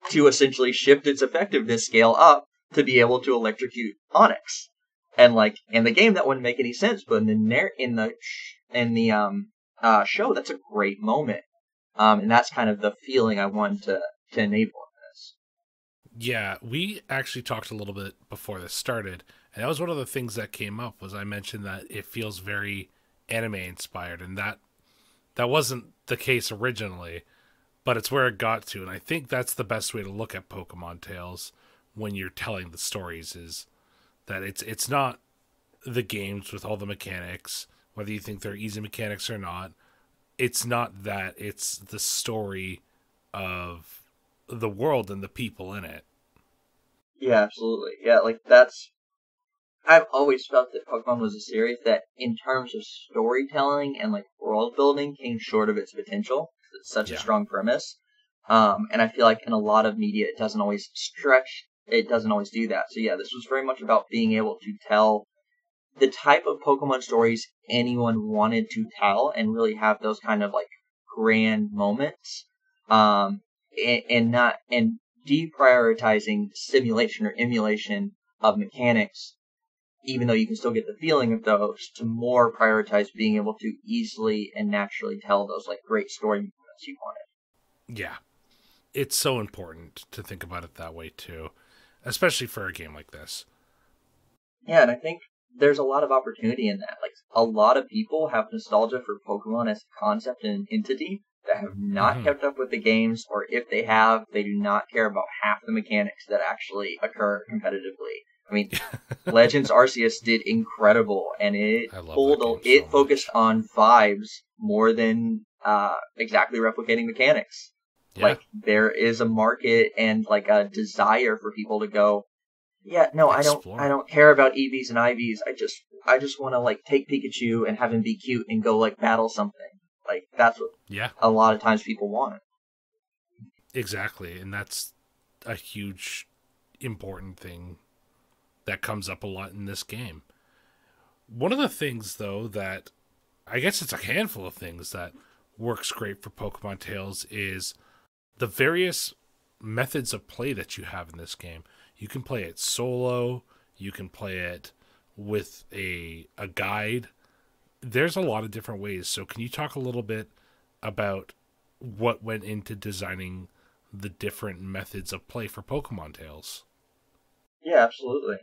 to essentially shift its effectiveness scale up to be able to electrocute Onix. And, like, in the game, that wouldn't make any sense, but in the show, that's a great moment. And that's kind of the feeling I wanted to enable in this. Yeah, we actually talked a little bit before this started, and that was one of the things that came up, was I mentioned that it feels very anime inspired, and that wasn't the case originally, but it's where it got to, and I think that's the best way to look at Pokemon Tales when you're telling the stories, is that it's not the games with all the mechanics, whether you think they're easy mechanics or not. It's not that, it's the story of the world and the people in it. Yeah, absolutely. Yeah, like, I've always felt that Pokemon was a series that, in terms of storytelling and, like, world building, came short of its potential. It's such a strong premise. And I feel like in a lot of media, it doesn't always stretch it doesn't always do that. So yeah, this was very much about being able to tell the type of Pokemon stories anyone wanted to tell and really have those kind of like grand moments. And deprioritizing simulation or emulation of mechanics, even though you can still get the feeling of those, to more prioritize being able to easily and naturally tell those like great story moments you wanted. Yeah. It's so important to think about it that way too, especially for a game like this. Yeah, and I think there's a lot of opportunity in that. Like, a lot of people have nostalgia for Pokemon as a concept and an entity that have not kept up with the games, or if they have, they do not care about half the mechanics that actually occur competitively. I mean, Legends Arceus did incredible, and it focused on vibes more than exactly replicating mechanics. Yeah. Like, there is a market and like a desire for people to go, yeah, no, Explore. I don't care about EVs and IVs. I just want to like take Pikachu and have him be cute and go like battle something. Like, that's what a lot of times people want. Exactly, and that's a huge important thing that comes up a lot in this game. One of the things, though, that I guess it's a handful of things that works great for Pokemon Tales is the various methods of play that you have in this game. You can play it solo, you can play it with a guide. There's a lot of different ways. So can you talk a little bit about what went into designing the different methods of play for Pokemon Tales? Yeah, absolutely.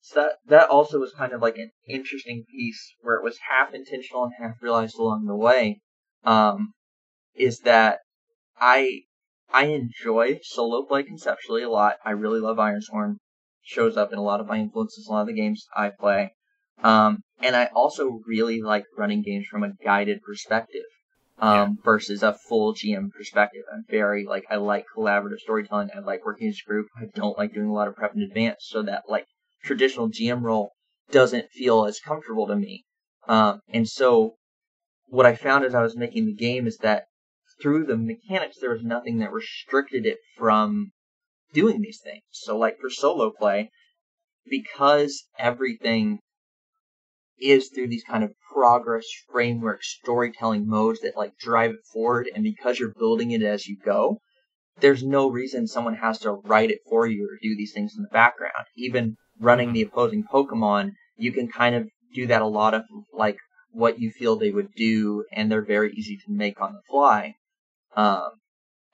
So that also was kind of like an interesting piece where it was half intentional and half realized along the way. Is that I enjoy solo play conceptually a lot. I really love Ironsworn. Shows up in a lot of my influences, a lot of the games I play. And I also really like running games from a guided perspective, versus a full GM perspective. I like collaborative storytelling. I like working as a group. I don't like doing a lot of prep in advance, so that like traditional GM role doesn't feel as comfortable to me. And so what I found as I was making the game is that through the mechanics, there was nothing that restricted it from doing these things. So like for solo play, because everything is through these kind of progress framework storytelling modes that like drive it forward, and because you're building it as you go, there's no reason someone has to write it for you or do these things in the background. Even running the opposing Pokemon, you can kind of do that a lot of like what you feel they would do, and they're very easy to make on the fly.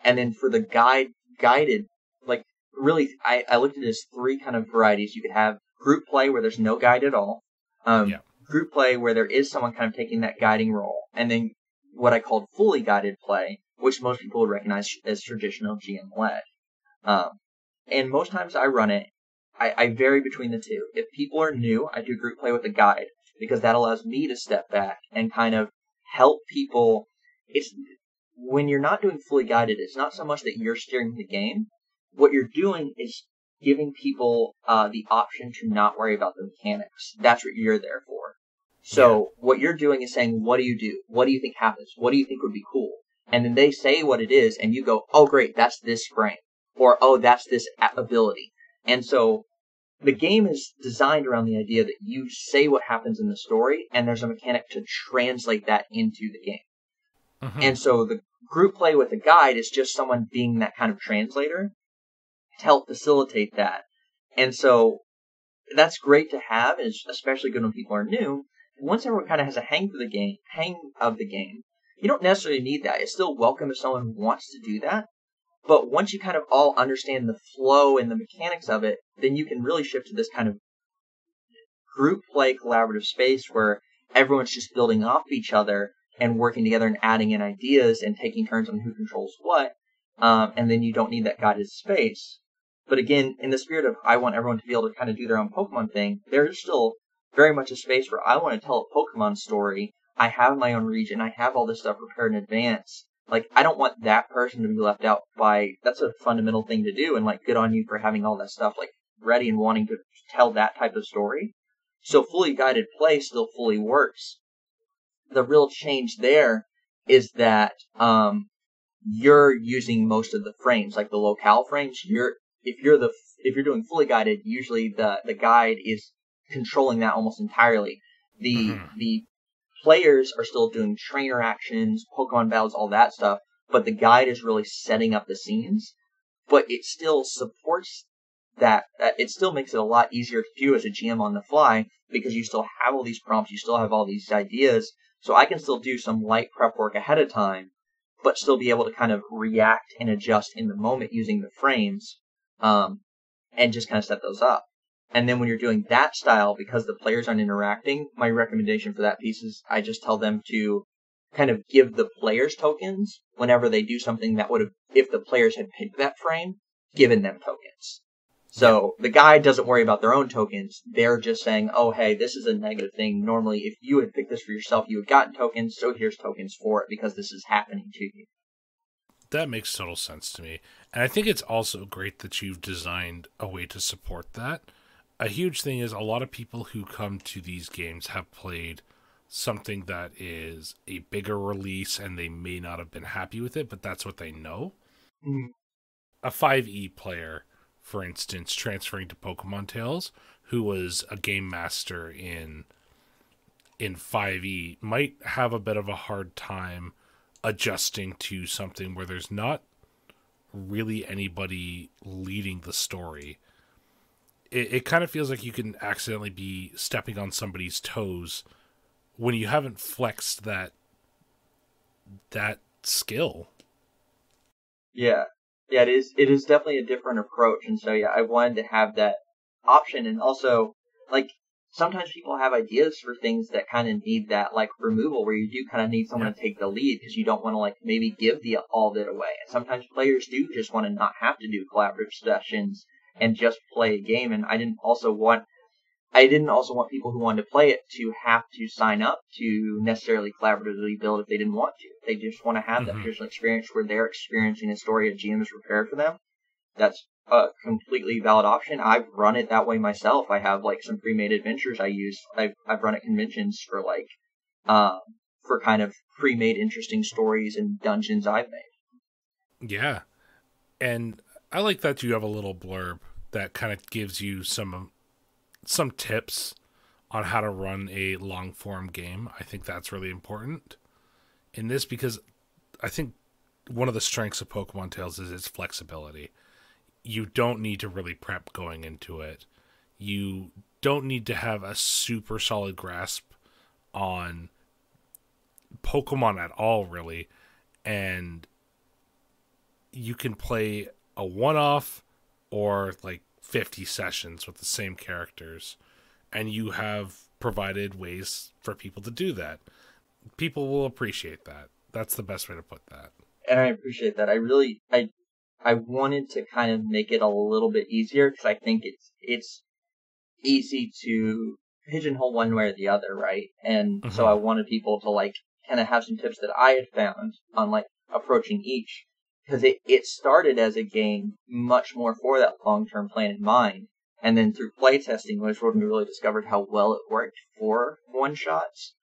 And then for the guided, like really, I looked at it as three kind of varieties. You could have group play where there's no guide at all. Group play where there is someone kind of taking that guiding role. And then what I called fully guided play, which most people would recognize as traditional GM led. And most times I run it, I vary between the two. If people are new, I do group play with a guide, because that allows me to step back and kind of help people. It's when you're not doing fully guided, it's not so much that you're steering the game. What you're doing is giving people the option to not worry about the mechanics. That's what you're there for. So what you're doing is saying, what do you do? What do you think happens? What do you think would be cool? And then they say what it is, and you go, oh, great, that's this frame. Or, oh, that's this ability. And so the game is designed around the idea that you say what happens in the story, and there's a mechanic to translate that into the game. And so the group play with a guide is just someone being that kind of translator to help facilitate that. And so that's great to have, and it's especially good when people are new. Once everyone kind of has a hang of the game, you don't necessarily need that. It's still welcome if someone wants to do that. But once you kind of all understand the flow and the mechanics of it, then you can really shift to this kind of group play collaborative space where everyone's just building off each other and working together and adding in ideas and taking turns on who controls what. And then you don't need that guided space. But again, in the spirit of I want everyone to be able to kind of do their own Pokemon thing, there's still very much a space where I want to tell a Pokemon story. I have my own region. I have all this stuff prepared in advance. Like, I don't want that person to be left out by, that's a fundamental thing to do, and like, good on you for having all that stuff like ready and wanting to tell that type of story. So fully guided play still fully works. The real change there is that, you're using most of the frames, like the locale frames. If if you're doing fully guided, usually the guide is controlling that almost entirely. The players are still doing trainer actions, Pokemon battles, all that stuff, but the guide is really setting up the scenes. But it still supports that. It still makes it a lot easier to do as a GM on the fly because you still have all these prompts, you still have all these ideas. So I can still do some light prep work ahead of time, but still be able to kind of react and adjust in the moment using the frames, and just kind of set those up. And then when you're doing that style, because the players aren't interacting, my recommendation for that piece is I just tell them to kind of give the players tokens whenever they do something that would have, if the players had picked that frame, given them tokens. So the guide doesn't worry about their own tokens. They're just saying, oh, hey, this is a negative thing. Normally, if you had picked this for yourself, you had gotten tokens, so here's tokens for it because this is happening to you. That makes total sense to me. And I think it's also great that you've designed a way to support that. A huge thing is a lot of people who come to these games have played something that is a bigger release and they may not have been happy with it, but that's what they know. Mm-hmm. A 5e player, for instance, transferring to Pokemon Tales, who was a game master in 5e, might have a bit of a hard time adjusting to something where there's not really anybody leading the story. It kind of feels like you can accidentally be stepping on somebody's toes when you haven't flexed that skill. Yeah. Yeah, it is definitely a different approach. And so, yeah, I wanted to have that option. And also, like, sometimes people have ideas for things that kind of need that, like, removal, where you do kind of need someone to take the lead because you don't want to, like, maybe give all of it away. And sometimes players do just want to not have to do collaborative sessions and just play a game. And I didn't also want people who wanted to play it to have to sign up to necessarily collaboratively build if they didn't want to. They just want to have that personal experience where they're experiencing a story a GM has prepared for them. That's a completely valid option. I've run it that way myself. I have like some pre-made adventures I use. I've run at conventions for for kind of pre-made interesting stories and dungeons I've made. Yeah. And I like that you have a little blurb that kind of gives you some tips on how to run a long form game. I think that's really important in this because I think one of the strengths of Pokemon Tales is its flexibility. You don't need to really prep going into it. You don't need to have a super solid grasp on Pokemon at all, really. And you can play a one-off or like 50 sessions with the same characters, and you have provided ways for people to do that. People will appreciate that. That's the best way to put that. And I appreciate that. I wanted to kind of make it a little bit easier because I think it's easy to pigeonhole one way or the other, right? And so I wanted people to like kind of have some tips that I had found on like approaching each. Because it started as a game much more for that long-term plan in mind. And then through playtesting was when we really discovered how well it worked for one-shots.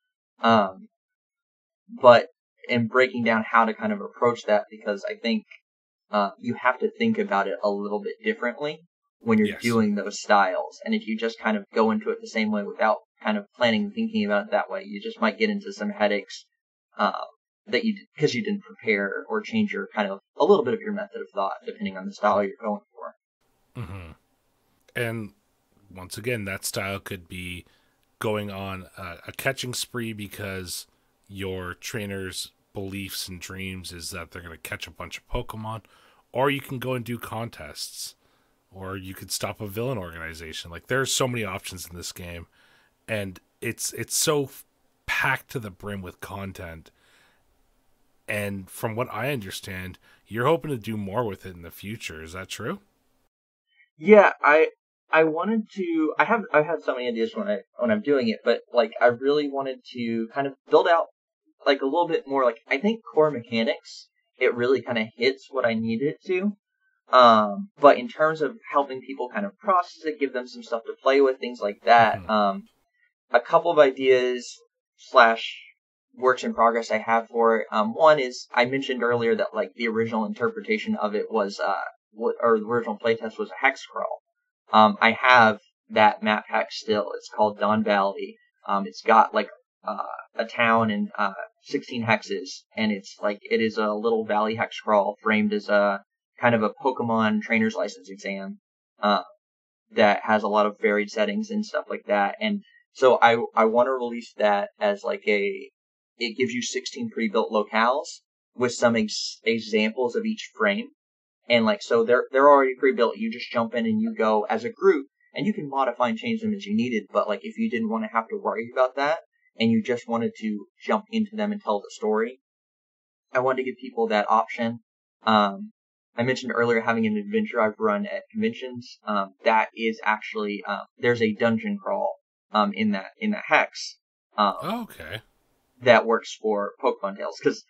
But in breaking down how to kind of approach that, because I think you have to think about it a little bit differently when you're doing those styles. And if you just kind of go into it the same way without kind of planning and thinking about it that way, you just might get into some headaches because you didn't prepare or change your kind of a little bit of your method of thought depending on the style you're going for. Mm-hmm. And once again, that style could be going on a catching spree because your trainer's beliefs and dreams is that they're going to catch a bunch of Pokemon, or you can go and do contests, or you could stop a villain organization. Like, there's so many options in this game, and it's so packed to the brim with content. And from what I understand, you're hoping to do more with it in the future. Is that true? Yeah, I wanted to. I've had so many ideas when I'm doing it, but like I really wanted to kind of build out like a little bit more. Like I think core mechanics, it really kind of hits what I need it to. But in terms of helping people kind of process it, give them some stuff to play with, things like that. A couple of ideas / works in progress I have for it. One is I mentioned earlier that like the original interpretation of it was or the original playtest was a hex crawl. I have that map hex still. It's called Dawn Valley. It's got like a town and 16 hexes, and it is a little valley hex scroll framed as a kind of a Pokemon trainer's license exam that has a lot of varied settings and stuff like that. And so I want to release that as like it gives you 16 pre-built locales with some examples of each frame. And like, so they're already pre-built. You just jump in and you go as a group, and you can modify and change them as you needed. But like, if you didn't want to have to worry about that, and you just wanted to jump into them and tell the story, I wanted to give people that option. I mentioned earlier having an adventure I've run at conventions. That is actually there's a dungeon crawl in that hex. Okay. That works for Pokemon Tales, because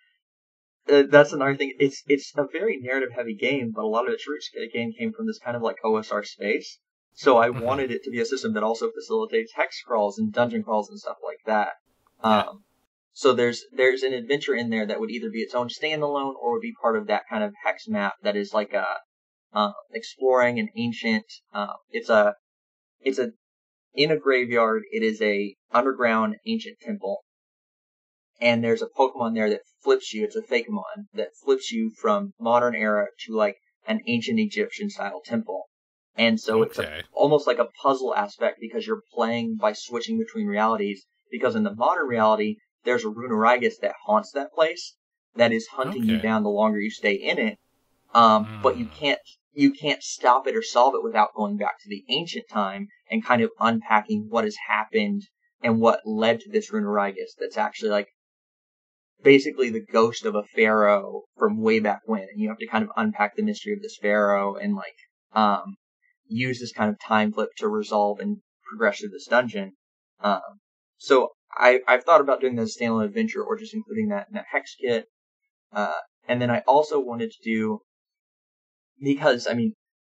that's another thing. It's a very narrative heavy game, but a lot of its roots game came from this kind of like OSR space. So I wanted it to be a system that also facilitates hex crawls and dungeon crawls and stuff like that. So there's an adventure in there that would either be its own standalone or would be part of that kind of hex map that is like a exploring an ancient. It's in a graveyard. It is a underground ancient temple. And there's a Pokemon there that flips you. It's a Fakemon that flips you from modern era to like an ancient Egyptian style temple. And so it's almost like a puzzle aspect because you're playing by switching between realities. Because in the modern reality, there's a Runerigus that haunts that place that is hunting you down the longer you stay in it. But you can't stop it or solve it without going back to the ancient time and kind of unpacking what has happened and what led to this Runerigus that's actually like basically the ghost of a pharaoh from way back when, and you have to kind of unpack the mystery of this pharaoh and like use this kind of time flip to resolve and progress through this dungeon. So I've thought about doing this standalone adventure or just including that in a hex kit. And then I also wanted to do, because I mean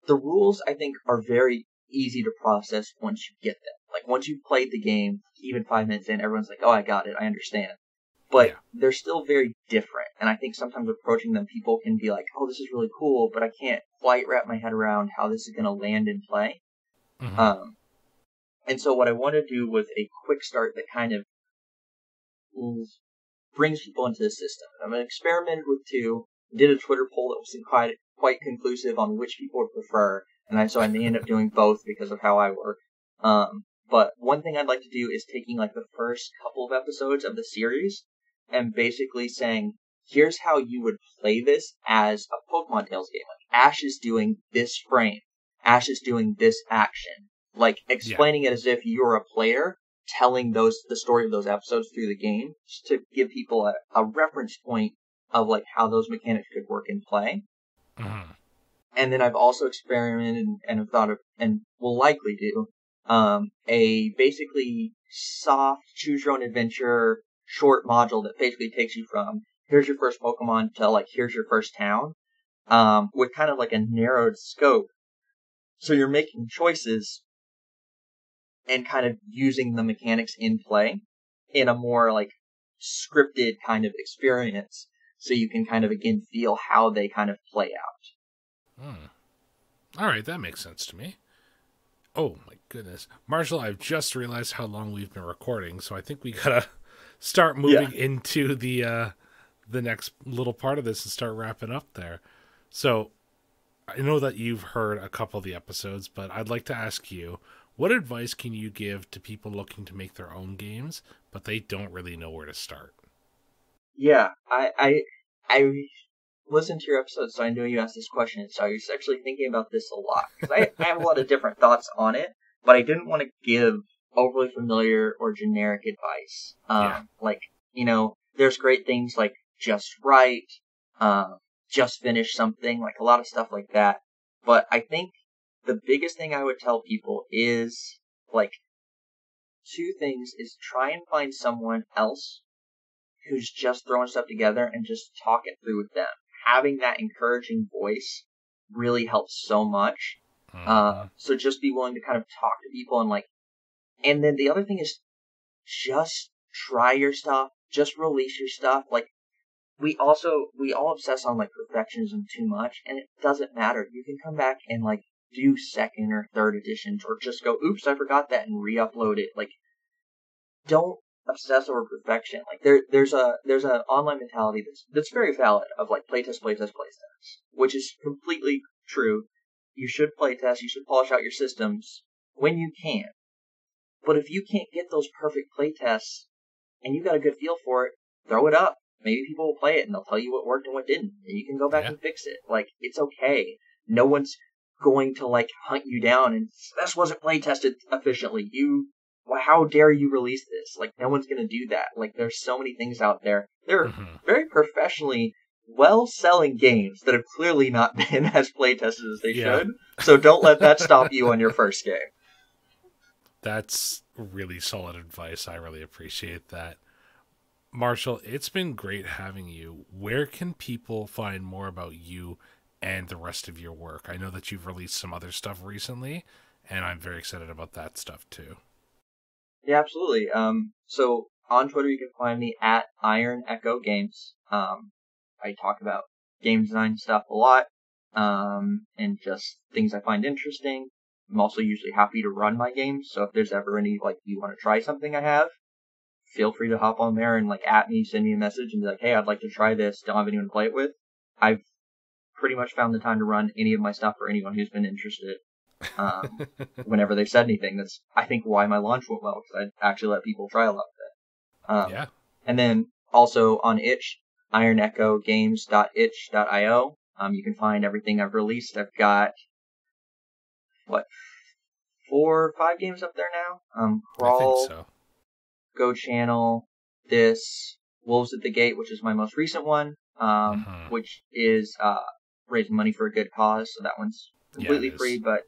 the rules I think are very easy to process once you get them. Like once you've played the game, even 5 minutes in, everyone's like, "Oh, I got it, I understand." But they're still very different. And I think sometimes approaching them, people can be like, "Oh, this is really cool, but I can't quite wrap my head around how this is going to land in play." And so what I want to do was a quick start that kind of brings people into the system. I'm going to experiment with 2. Did a Twitter poll that wasn't quite conclusive on which people would prefer. So I may end up doing both because of how I work. But one thing I'd like to do is taking like the first couple of episodes of the series and basically saying, here's how you would play this as a Pokemon Tales game. Like, Ash is doing this frame. Ash is doing this action. Like, explaining it as if you're a player, telling the story of those episodes through the game, just to give people a reference point of, like, how those mechanics could work in play. And then I've also experimented and have thought of, and will likely do, a basically soft, choose-your-own-adventure short module that basically takes you from here's your first Pokemon to like here's your first town, with kind of like a narrowed scope. So you're making choices and kind of using the mechanics in play in a more like scripted kind of experience, so you can kind of again feel how they kind of play out. All right, that makes sense to me. Oh my goodness, Marshall! I've just realized how long we've been recording, so I think we gotta start moving into the next little part of this and start wrapping up there. So I know that you've heard a couple of the episodes, but I'd like to ask you, what advice can you give to people looking to make their own games, but they don't really know where to start? Yeah, I listened to your episode, so I knew you asked this question, so I was actually thinking about this a lot, because I have a lot of different thoughts on it, but I didn't want to give overly familiar or generic advice. Like, you know, there's great things like just write, just finish something, like a lot of stuff like that. But I think the biggest thing I would tell people is, like, 2 things is try and find someone else who's just throwing stuff together and just talk it through with them. Having that encouraging voice really helps so much. So just be willing to kind of talk to people and then the other thing is just try your stuff, just release your stuff. Like, we all obsess on like perfectionism too much, and it doesn't matter. You can come back and like do second or third editions, or just go, oops, I forgot that, and re-upload it. Like, don't obsess over perfection. Like, there's a online mentality that's very valid of like playtest, which is completely true. You should playtest, you should polish out your systems when you can. But if you can't get those perfect playtests and you got a good feel for it, throw it up. Maybe people will play it and they'll tell you what worked and what didn't. And you can go back and fix it. Like, it's okay. No one's going to, like, hunt you down and this wasn't playtested efficiently. How dare you release this? Like, no one's going to do that. Like, there's so many things out there. They're very professionally well-selling games that have clearly not been as playtested as they should. So don't let that stop you on your first game. That's really solid advice. I really appreciate that. Marshall, it's been great having you. Where can people find more about you and the rest of your work? I know that you've released some other stuff recently, and I'm very excited about that stuff too. Yeah, absolutely. So on Twitter, you can find me at Iron Echo Games. I talk about game design stuff a lot, and just things I find interesting. I'm also usually happy to run my games, so if there's ever any, like, you want to try something I have, feel free to hop on there and, like, at me, send me a message, and be like, hey, I'd like to try this, don't have anyone to play it with. I've pretty much found the time to run any of my stuff for anyone who's been interested, whenever they've said anything. That's, I think, why my launch went well, because I actually let people try a lot of it. And then, also on itch, ironechogames.itch.io, you can find everything I've released. I've got 4 or 5 games up there now. Crawl, I think so. Go Channel, this, Wolves at the Gate, which is my most recent one, which is raising money for a good cause. So that one's completely free, but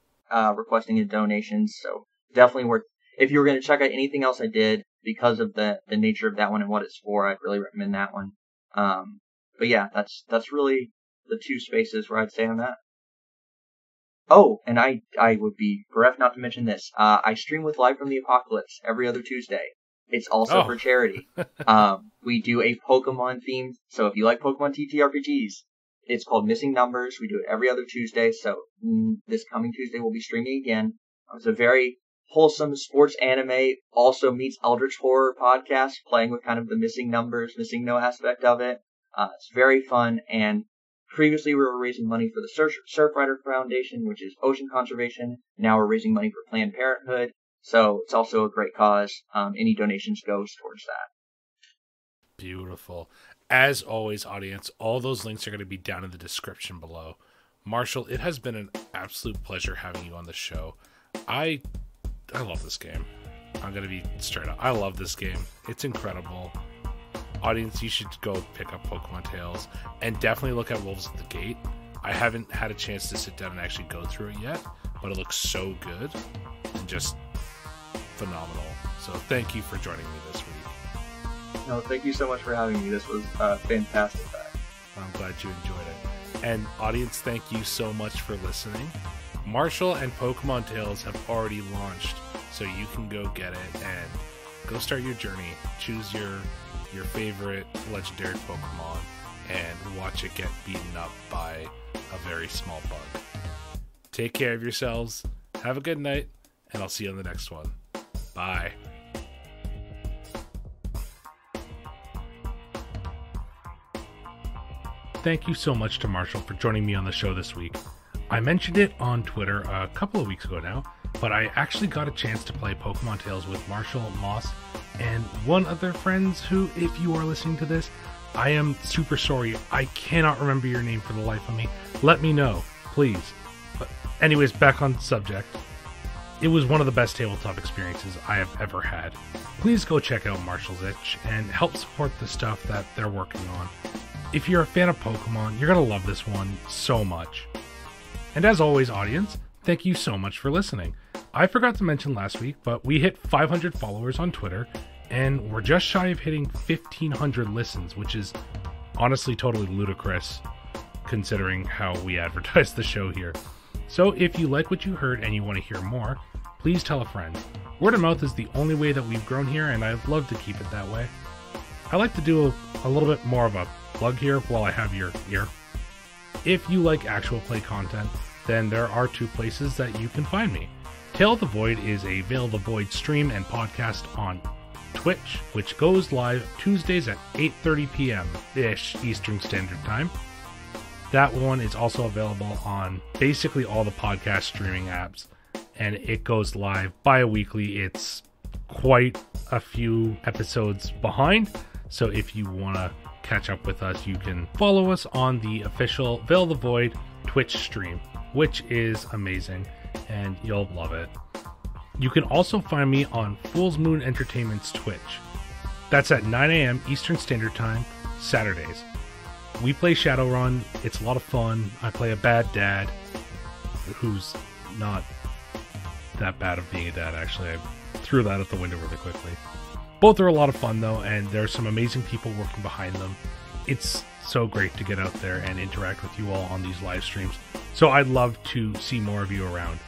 requesting a donation. So definitely worth. If you were going to check out anything else I did, because of the nature of that one and what it's for, I'd really recommend that one. But yeah, that's really the 2 spaces where I'd say on that. Oh, and I would be bereft not to mention this. I stream with Live from the Apocalypse every other Tuesday. It's also for charity. We do a Pokemon theme. So if you like Pokemon TTRPGs, it's called Missing Numbers. We do it every other Tuesday. So this coming Tuesday we'll be streaming again. It's a very wholesome sports anime, also meets Eldritch Horror podcast, playing with kind of the Missing Numbers, Missing No aspect of it. It's very fun, and previously we were raising money for the Surfrider Foundation, which is ocean conservation. Now we're raising money for Planned Parenthood, so it's also a great cause. Any donations goes towards that. Beautiful. As always, audience, all those links are going to be down in the description below. Marshall, it has been an absolute pleasure having you on the show. I love this game. I'm going to be straight up. I love this game. It's incredible. Audience, you should go pick up Pokemon Tales and definitely look at Wolves at the Gate. I haven't had a chance to sit down and actually go through it yet, but it looks so good and just phenomenal. So thank you for joining me this week. No, thank you so much for having me. This was a fantastic time. I'm glad you enjoyed it. And audience, thank you so much for listening. Marshall and Pokemon Tales have already launched, so you can go get it and go start your journey. Choose your favorite legendary Pokemon and watch it get beaten up by a very small bug. Take care of yourselves, have a good night, and I'll see you on the next one. Bye. Thank you so much to Marshall for joining me on the show this week. I mentioned it on Twitter a couple of weeks ago now, but I actually got a chance to play Pokemon Tales with Marshall, Moss, and one other friends who, if you are listening to this, I am super sorry. I cannot remember your name for the life of me. Let me know, please. But anyways, back on subject. It was one of the best tabletop experiences I have ever had. Please go check out Marshall's Itch and help support the stuff that they're working on. If you're a fan of Pokemon, you're going to love this one so much. And as always, audience, thank you so much for listening. I forgot to mention last week, but we hit 500 followers on Twitter, and we're just shy of hitting 1,500 listens, which is honestly totally ludicrous considering how we advertise the show here. So if you like what you heard and you want to hear more, please tell a friend. Word of mouth is the only way that we've grown here, and I'd love to keep it that way. I like to do a little bit more of a plug here while I have your ear. If you like actual play content, then there are two places that you can find me. Tale of the Void is a Veil of the Void stream and podcast on Twitch, which goes live Tuesdays at 8:30 p.m.-ish Eastern Standard Time. That one is also available on basically all the podcast streaming apps, and it goes live bi-weekly. It's quite a few episodes behind, so if you want to catch up with us, you can follow us on the official Veil of the Void Twitch stream, which is amazing, and you'll love it. You can also find me on Fool's Moon Entertainment's Twitch. That's at 9 a.m. Eastern Standard Time, Saturdays. We play Shadowrun. It's a lot of fun. I play a bad dad who's not that bad of being a dad, actually. I threw that out the window really quickly. Both are a lot of fun, though, and there are some amazing people working behind them. It's so great to get out there and interact with you all on these live streams. So I'd love to see more of you around.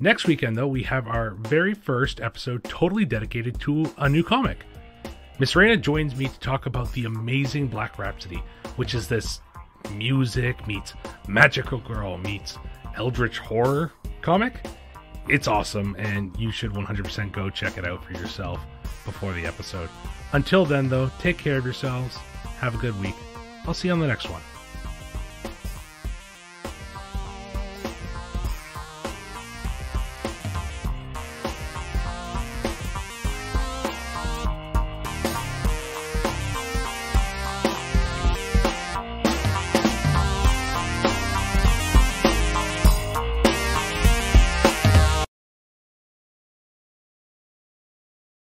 Next weekend, though, we have our very first episode totally dedicated to a new comic. Miss Raina joins me to talk about the amazing Black Rhapsody, which is this music meets magical girl meets eldritch horror comic. It's awesome, and you should 100% go check it out for yourself before the episode. Until then, though, take care of yourselves. Have a good week. I'll see you on the next one.